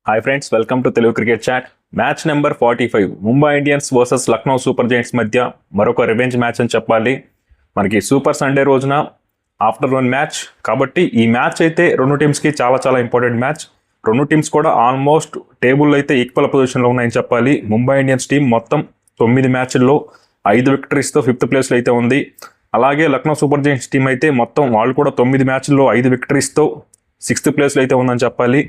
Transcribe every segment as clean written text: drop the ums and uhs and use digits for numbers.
Hi friends, welcome to Telugu cricket chat. Match number 45 Mumbai Indians versus Lucknow super giants మధ్య మరొక revenge match అని చెప్పాలి. మనకి సూపర్ సండే రోజున ఆఫ్టర్నూన్ మ్యాచ్ కాబట్టి ఈ మ్యాచ్ అయితే రెండు టీమ్స్కి చాలా చాలా ఇంపార్టెంట్ మ్యాచ్. రెండు టీమ్స్ కూడా ఆల్మోస్ట్ టేబుల్లో అయితే ఈక్వల్ పొజిషన్లో ఉన్నాయని చెప్పాలి. ముంబై ఇండియన్స్ టీం మొత్తం 9 మ్యాచ్ల్లో 5 విక్టరీస్తో 5th ప్లేస్లో అయితే ఉంది. అలాగే లక్నో సూపర్ జైంట్స్ టీం అయితే మొత్తం వాళ్ళు కూడా 9 మ్యాచ్ల్లో 5 విక్టరీస్తో 6th ప్లేస్లో అయితే ఉందని చెప్పాలి.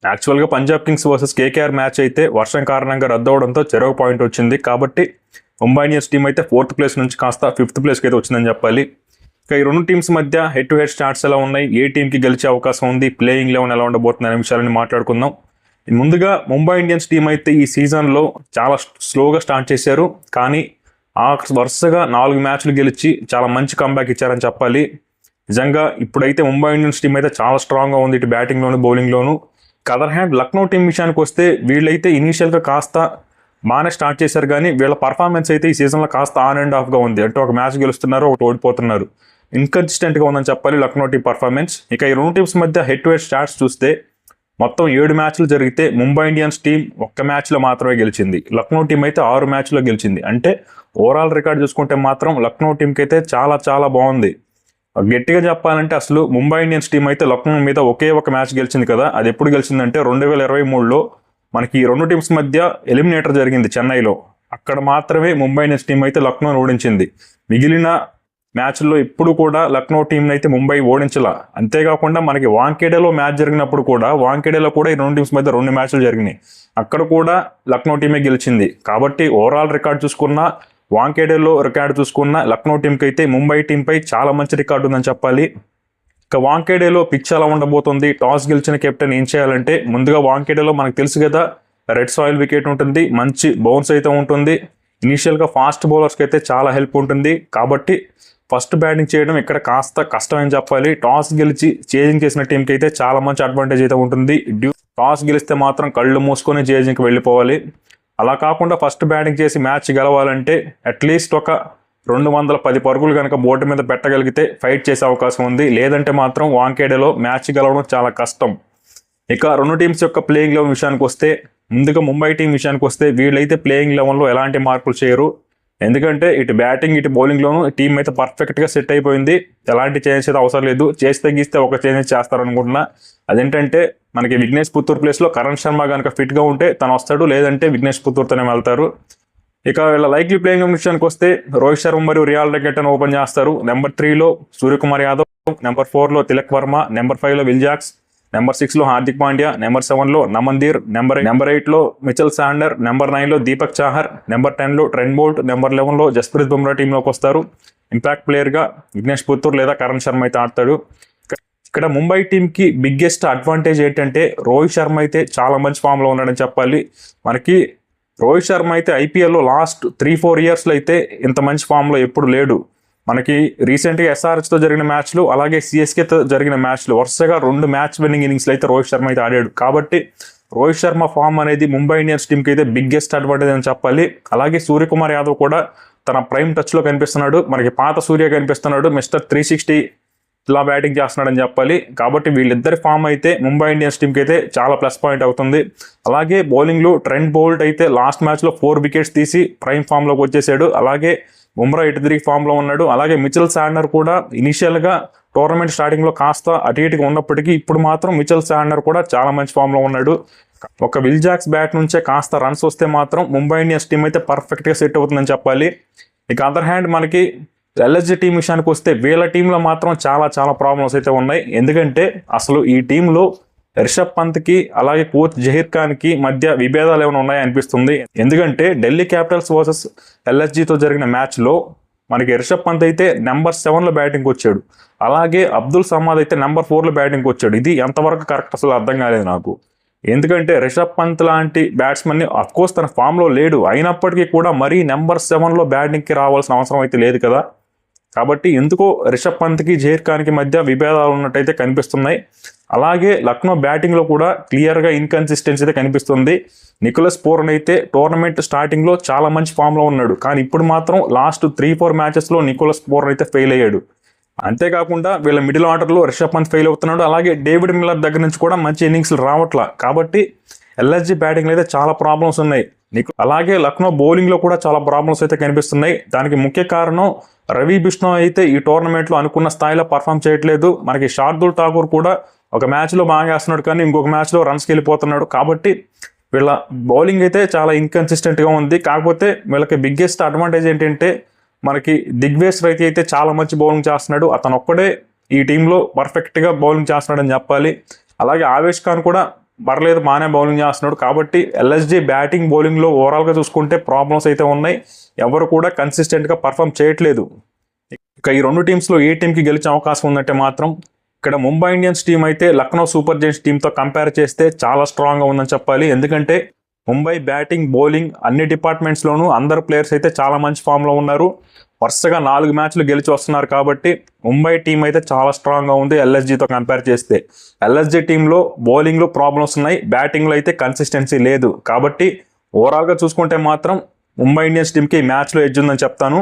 యాక్చువల్గా Punjab Kings versus KKR match అయితే వర్షం కారణంగా రద్దు అవడంతో చెరవ పాయింట్ వచ్చింది. కాబట్టి ముంబై ఇండియన్స్ టీం అయితే 4th ప్లేస్ నుంచి కాస్త 5th ప్లేస్కి అయితే వచ్చిందని చెప్పాలి. ఇక ఈ రెండు టీమ్స్ మధ్య హెడ్ టు హెడ్ స్టార్ట్స్ ఎలా ఉన్నాయి, ఏ టీంకి గెలిచే అవకాశం ఉంది, ప్లేయింగ్ లెవెన్ ఎలా ఉండబోతుంది అనే విషయాలని మాట్లాడుకుందాం. ముందుగా ముంబై ఇండియన్స్ టీం అయితే ఈ సీజన్లో చాలా స్లోగా స్టార్ట్ చేశారు. కానీ వరుసగా 4 మ్యాచ్లు గెలిచి చాలా మంచి కంబ్యాక్ ఇచ్చారని చెప్పాలి. నిజంగా ఇప్పుడైతే ముంబై ఇండియన్స్ టీం అయితే చాలా స్ట్రాంగ్గా ఉంది, ఇటు బ్యాటింగ్లోను బౌలింగ్లోను. అదర్ హ్యాండ్ లక్నో టీం విషయానికి వస్తే వీళ్ళైతే ఇనీషియల్గా కాస్త బాగానే స్టార్ట్ చేశారు, కానీ వీళ్ళ పర్ఫార్మెన్స్ అయితే ఈ సీజన్లో కాస్త ఆన్ అండ్ ఆఫ్గా ఉంది. అంటే ఒక మ్యాచ్ గెలుస్తున్నారు, ఒకటి ఓడిపోతున్నారు. ఇన్కన్సిస్టెంట్గా ఉందని చెప్పాలి లక్నో టీం పర్ఫార్మెన్స్. ఇక ఈ రెండు టీమ్స్ మధ్య హెడ్ టు హెడ్ స్టార్ట్స్ చూస్తే మొత్తం 7 మ్యాచ్లు జరిగితే ముంబై ఇండియన్స్ టీం ఒక్క మ్యాచ్లో మాత్రమే గెలిచింది. లక్నో టీం అయితే 6 మ్యాచ్లో గెలిచింది. అంటే ఓవరాల్ రికార్డ్ చూసుకుంటే మాత్రం లక్నో టీంకి అయితే చాలా చాలా బాగుంది. గట్టిగా చెప్పాలంటే అసలు ముంబై ఇండియన్స్ టీం అయితే లక్నో మీద ఒకే ఒక మ్యాచ్ గెలిచింది కదా. అది ఎప్పుడు గెలిచిందంటే 2023లో మనకి ఈ రెండు టీమ్స్ మధ్య ఎలిమినేటర్ జరిగింది చెన్నైలో. అక్కడ మాత్రమే ముంబై ఇండియన్స్ టీం అయితే లక్నోని ఓడించింది. మిగిలిన మ్యాచ్ల్లో ఎప్పుడు కూడా లక్నో టీంని అయితే ముంబై ఓడించలా. అంతేకాకుండా మనకి వాంఖేడేలో మ్యాచ్ జరిగినప్పుడు కూడా వాంఖేడేలో కూడా ఈ రెండు టీమ్స్ మధ్య 2 మ్యాచ్లు జరిగినాయి. అక్కడ కూడా లక్నో టీమే గెలిచింది. కాబట్టి ఓవరాల్ రికార్డ్ చూసుకున్నా, వాంఖేడేలో రికార్డు చూసుకున్న లక్నో టీంకి అయితే ముంబై టీంపై చాలా మంచి రికార్డు ఉందని చెప్పాలి. ఇక వాంఖేడేలో పిచ్ ఎలా ఉండబోతుంది, టాస్ గెలిచిన కెప్టెన్ ఏం చేయాలంటే ముందుగా వాంఖేడేలో మనకు తెలుసు కదా, రెడ్ సాయిల్ వికెట్ ఉంటుంది, మంచి బౌన్స్ అయితే ఉంటుంది. ఇనీషియల్గా ఫాస్ట్ బౌలర్స్కి అయితే చాలా హెల్ప్ ఉంటుంది. కాబట్టి ఫస్ట్ బ్యాటింగ్ చేయడం ఇక్కడ కాస్త కష్టం అని చెప్పాలి. టాస్ గెలిచి చేజింగ్ చేసిన టీంకి అయితే చాలా మంచి అడ్వాంటేజ్ అయితే ఉంటుంది. టాస్ గెలిస్తే మాత్రం కళ్ళు మూసుకొని చేజింగ్కి వెళ్ళిపోవాలి. అలా కాకుండా ఫస్ట్ బ్యాటింగ్ చేసి మ్యాచ్ గెలవాలంటే అట్లీస్ట్ ఒక 210 పరుగులు కనుక బోర్డు మీద పెట్టగలిగితే ఫైట్ చేసే అవకాశం ఉంది. లేదంటే మాత్రం వాంఖేడేలో మ్యాచ్ గెలవడం చాలా కష్టం. ఇక రెండు టీమ్స్ యొక్క ప్లేయింగ్ లెవెన్ విషయానికి వస్తే ముందుగా ముంబై టీం విషయానికి వస్తే వీళ్ళైతే ప్లేయింగ్ లెవెన్లో ఎలాంటి మార్పులు చేయరు. ఎందుకంటే ఇటు బ్యాటింగ్ ఇటు బౌలింగ్లోనూ టీం అయితే పర్ఫెక్ట్గా సెట్ అయిపోయింది. ఎలాంటి చేంజ్ అయితే అవసరం లేదు. చేస్తే గీస్తే ఒక చేంజ్ చేస్తారనుకుంటున్నా. అదేంటంటే మనకి విఘ్నేష్ పుత్తూర్ ప్లేస్లో కరణ్ శర్మ కనుక ఫిట్గా ఉంటే తను వస్తాడు, లేదంటే విఘ్నేష్ పుత్తూర్తోనే వెళ్తారు. ఇక వీళ్ళ లైక్లీ ప్లేయింగ్ విషయానికి వస్తే రోహిత్ శర్మ మరియు రియాల్ రికెట్ను ఓపెన్ చేస్తారు. Number 3లో Suryakumar Yadav, number 4లో Tilak Varma, number 5లో will jacks, number 6లో Hardik Pandya, number 7లో నమన్దీర్, number 8లో Mitchell sanders, number 9లో Deepak Chahar, number 10లో Trent Boult, number 11లో Jasprit Bumrah టీంలోకి వస్తారు. ఇంపాక్ట్ ప్లేయర్గా విఘ్నేష్ పుత్తూర్ లేదా కరణ్ శర్మ అయితే ఆడతాడు. ఇక్కడ ముంబై టీంకి బిగ్గెస్ట్ అడ్వాంటేజ్ ఏంటంటే రోహిత్ శర్మ అయితే చాలా మంచి ఫామ్లో ఉన్నాడని చెప్పాలి. మనకి రోహిత్ శర్మ అయితే ఐపీఎల్లో లాస్ట్ 3-4 ఇయర్స్లో అయితే ఇంత మంచి ఫామ్లో ఎప్పుడు లేడు. మనకి రీసెంట్గా ఎస్ఆర్హెచ్తో జరిగిన మ్యాచ్లు, అలాగే సిఎస్కేతో జరిగిన మ్యాచ్లు వరుసగా 2 మ్యాచ్ విన్నింగ్ ఇన్నింగ్స్లో అయితే రోహిత్ శర్మ అయితే ఆడాడు. కాబట్టి రోహిత్ శర్మ ఫామ్ అనేది ముంబై ఇండియన్స్ టీంకి అయితే బిగ్గెస్ట్ అడ్వాంటేజ్ అని చెప్పాలి. అలాగే సూర్యకుమార్ యాదవ్ కూడా తన ప్రైమ్ టచ్లో కనిపిస్తున్నాడు. మనకి పాత సూర్య కనిపిస్తున్నాడు, మిస్టర్ 360 ఇలా బ్యాటింగ్ చేస్తున్నాడని చెప్పాలి. కాబట్టి వీళ్ళిద్దరి ఫామ్ అయితే ముంబై ఇండియన్స్ టీంకి అయితే చాలా ప్లస్ పాయింట్ అవుతుంది. అలాగే బౌలింగ్లో ట్రెంట్ బోల్ట్ అయితే లాస్ట్ మ్యాచ్లో 4 వికెట్స్ తీసి ప్రైమ్ ఫామ్లోకి వచ్చేసాడు. అలాగే బుమ్రా ఇటు తిరిగి ఫామ్లో ఉన్నాడు. అలాగే మిచెల్ శాండర్ కూడా ఇనీషియల్గా టోర్నమెంట్ స్టార్టింగ్లో కాస్త అటు ఇటుగా ఉన్నప్పటికీ ఇప్పుడు మాత్రం మిచెల్ శాండర్ కూడా చాలా మంచి ఫామ్లో ఉన్నాడు. ఒక విల్ జాక్స్ బ్యాట్ నుంచే కాస్త రన్స్ వస్తే మాత్రం ముంబై ఇండియన్స్ టీం అయితే పర్ఫెక్ట్గా సెట్ అవుతుందని చెప్పాలి. ఇక అదర్ హ్యాండ్ మనకి ఎల్ఎస్జీ టీం విషయానికి వస్తే వీళ్ళ టీంలో మాత్రం చాలా చాలా ప్రాబ్లమ్స్ అయితే ఉన్నాయి. ఎందుకంటే అసలు ఈ టీంలో రిషబ్ పంత్కి అలాగే కోచ్ జహీర్ ఖాన్కి మధ్య విభేదాలు ఏమైనా ఉన్నాయని అనిపిస్తుంది. ఎందుకంటే ఢిల్లీ క్యాపిటల్స్ వర్సెస్ ఎల్ఎస్జీతో జరిగిన మ్యాచ్లో మనకి రిషబ్ పంత్ అయితే నెంబర్ 7లో బ్యాటింగ్కి వచ్చాడు. అలాగే అబ్దుల్ సమాద్ అయితే నెంబర్ 4లో బ్యాటింగ్కి వచ్చాడు. ఇది ఎంతవరకు కరెక్ట్ అసలు అర్థం కాలేదు నాకు. ఎందుకంటే రిషబ్ పంత్ లాంటి బ్యాట్స్మెన్ని అఫ్కోర్స్ తన ఫామ్లో లేడు, అయినప్పటికీ కూడా మరీ నెంబర్ 7లో బ్యాటింగ్కి రావాల్సిన అవసరం అయితే లేదు కదా. కాబట్టి ఎందుకో రిషబ్ పంత్కి జహీర్ ఖాన్కి మధ్య విభేదాలు ఉన్నట్టయితే కనిపిస్తున్నాయి. అలాగే లక్నో బ్యాటింగ్లో కూడా క్లియర్గా ఇన్కన్సిస్టెన్సీ అయితే కనిపిస్తుంది. నికోలస్ పూరన్ అయితే టోర్నమెంట్ స్టార్టింగ్లో చాలా మంచి ఫామ్లో ఉన్నాడు, కానీ ఇప్పుడు మాత్రం లాస్ట్ 3-4 మ్యాచెస్లో నికోలస్ పూరన్ అయితే ఫెయిల్ అయ్యాడు. అంతేకాకుండా వీళ్ళ మిడిల్ ఆర్డర్లో రిషబ్ పంత్ ఫెయిల్ అవుతున్నాడు, అలాగే డేవిడ్ మిల్లర్ దగ్గర నుంచి కూడా మంచి ఇన్నింగ్స్లు రావట్లా. కాబట్టి ఎల్ఎస్జీ బ్యాటింగ్లో అయితే చాలా ప్రాబ్లమ్స్ ఉన్నాయి నీకు. అలాగే లక్నో బౌలింగ్లో కూడా చాలా ప్రాబ్లమ్స్ అయితే కనిపిస్తున్నాయి. దానికి ముఖ్య కారణం రవి బిష్ణోయ్ అయితే ఈ టోర్నమెంట్లో అనుకున్న స్థాయిలో పర్ఫామ్ చేయట్లేదు. మనకి శార్దుల్ ఠాకూర్ కూడా ఒక మ్యాచ్లో బాగా వేస్తున్నాడు, కానీ ఇంకొక మ్యాచ్లో రన్స్కి వెళ్ళిపోతున్నాడు. కాబట్టి వీళ్ళ బౌలింగ్ అయితే చాలా ఇన్కన్సిస్టెంట్గా ఉంది. కాకపోతే వీళ్ళకి బిగ్గెస్ట్ అడ్వాంటేజ్ ఏంటంటే మనకి దిగ్వేష్ రైతు అయితే చాలా మంచి బౌలింగ్ చేస్తున్నాడు. అతను ఒక్కడే ఈ టీంలో పర్ఫెక్ట్గా బౌలింగ్ చేస్తున్నాడు అని చెప్పాలి. అలాగే ఆవేష్ ఖాన్ కూడా పర్లేదు, బాగానే బౌలింగ్ చేస్తున్నాడు. కాబట్టి ఎల్ఎస్జీ బ్యాటింగ్ బౌలింగ్లో ఓవరాల్గా చూసుకుంటే ప్రాబ్లమ్స్ అయితే ఉన్నాయి. ఎవరు కూడా కన్సిస్టెంట్గా పర్ఫామ్ చేయట్లేదు. ఇక ఈ రెండు టీమ్స్లో ఏ టీంకి గెలిచే అవకాశం ఉందంటే మాత్రం ఇక్కడ ముంబై ఇండియన్స్ టీం అయితే లక్నో సూపర్ జైంట్స్ టీంతో కంపేర్ చేస్తే చాలా స్ట్రాంగ్గా ఉందని చెప్పాలి. ఎందుకంటే ముంబై బ్యాటింగ్ బౌలింగ్ అన్ని డిపార్ట్మెంట్స్లోనూ అందరు ప్లేయర్స్ అయితే చాలా మంచి ఫామ్లో ఉన్నారు. వరుసగా 4 మ్యాచ్లు గెలిచి వస్తున్నారు. కాబట్టి ముంబై టీం అయితే చాలా స్ట్రాంగ్గా ఉంది ఎల్ఎస్జీతో కంపేర్ చేస్తే. ఎల్ఎస్జీ టీంలో బౌలింగ్లో ప్రాబ్లమ్స్ ఉన్నాయి, బ్యాటింగ్లో అయితే కన్సిస్టెన్సీ లేదు. కాబట్టి ఓవరాల్గా చూసుకుంటే మాత్రం ముంబై ఇండియన్స్ టీంకి మ్యాచ్లో ఎడ్జ్ ఉందని చెప్తాను.